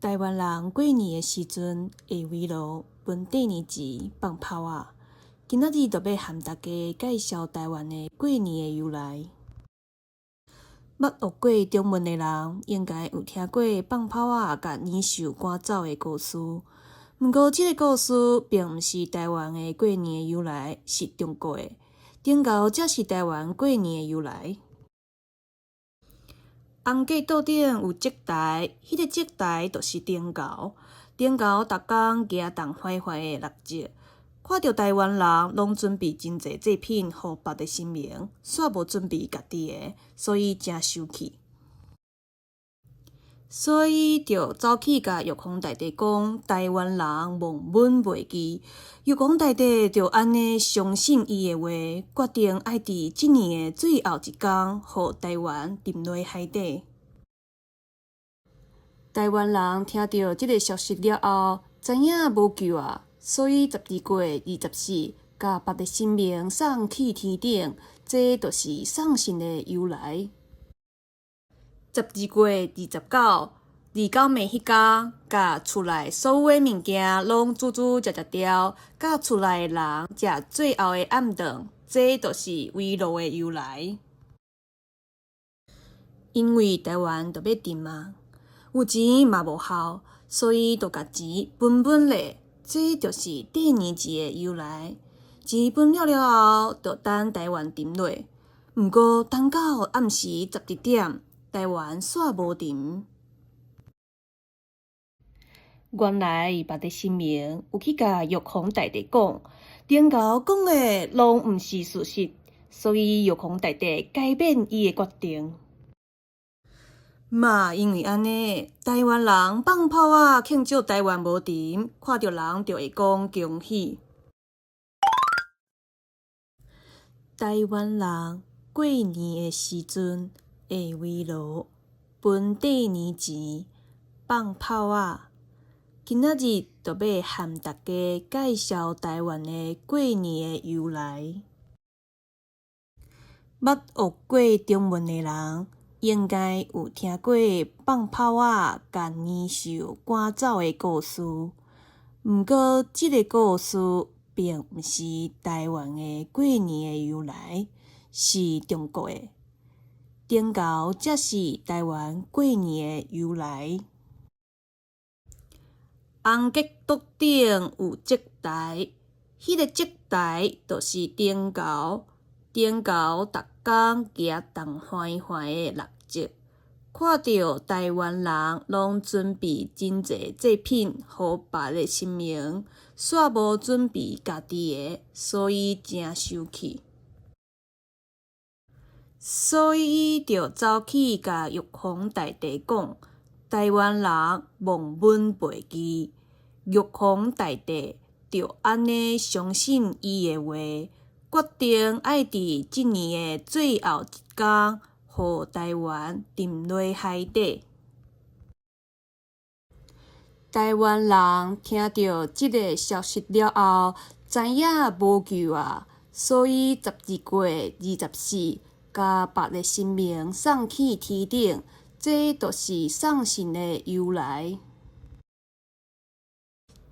台湾人过年的时阵会围炉分第二钱放炮仔。今仔日就要和大家介绍台湾的过年的由来。捌学过中文的人，应该有听过放炮仔甲年兽赶走的故事。毋过，这个故事并毋是台湾的过年的由来，是中国的。顶猴才是台湾过年的由来。红架桌顶有烛台，迄个烛台就是顶猴。顶猴逐工举动坏坏的六烛，看到台湾人拢准备真侪祭品，互别的神明，煞无准备家己的，所以真生气。所以就走去甲玉皇大帝讲，台湾人忘本袂记。玉皇大帝就安尼相信伊的话，决定爱伫即年的最后一天，互台湾沉落海底。台湾人听到即个消息了后，知影无救啊，所以12月24，甲别的神明送去天顶，这就是送神的由来。12月29，二九暝迄天，甲厝内所有的物件拢煮食掉，甲厝内的人食最后的暗顿，这就是围炉的由来。因为台湾就要沉嘛，有钱嘛无效，所以就甲钱分分咧，这就是第二钱的由来。钱分了后，就等台湾沉落。毋过等到暗时11点，台湾煞无沉。原来别的神明有去甲玉皇大帝讲，顶猴讲的拢毋是事实，所以玉皇大帝改变伊的决定。嘛，因为安尼，台湾人放炮仔庆祝台湾无沉，看到人就会讲恭喜。台湾人过年的时阵会围炉分第二钱放炮仔。今仔日就要和大家介绍台湾的过年的由来。捌学过中文的人，应该有听过放炮仔甲年兽赶走的故事。毋过，这个故事并毋是台湾的过年的由来，是中国的。顶猴才是台湾过年的由来。红架桌顶有烛台，迄个烛台就是顶猴。顶猴逐工举动坏坏的六烛，看到台湾人拢准备真侪祭品，互别的神明，煞无准备家己的，所以真生气。所以就走去甲玉皇大帝讲，台湾人忘本袂记。玉皇大帝就安尼相信伊的话，决定爱伫即年的最后一天，互台湾沉落海底。台湾人听到即个消息了后，知影无救啊，所以12月24，甲别的神明送去天顶，这就是送神的由来。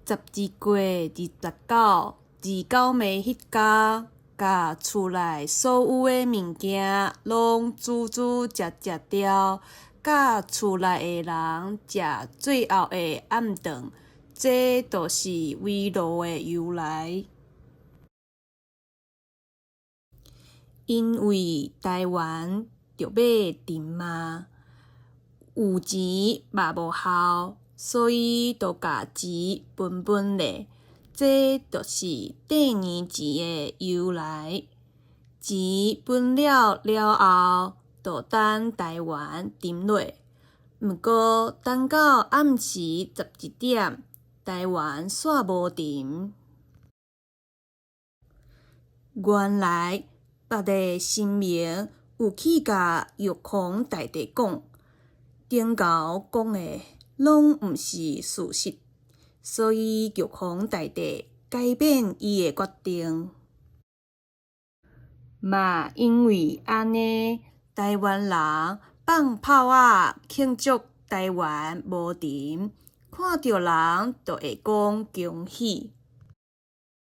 12月29，二九暝迄天，甲厝内所有的物件拢煮食掉，甲厝内的人食最后的暗顿，这就是围炉的由来。因为台湾就要沉嘛，有钱嘛无效，所以就甲钱分分咧，这就是第二钱的由来。钱分了后，就等台湾沉落。毋过等到暗时11点，台湾煞无沉。原来别的神明有去甲玉皇大帝讲，顶猴讲的拢毋是事实，所以玉皇大帝改变伊的决定。嘛，因为安尼，台湾人放炮仔庆祝台湾无沉，看到人就会讲恭喜。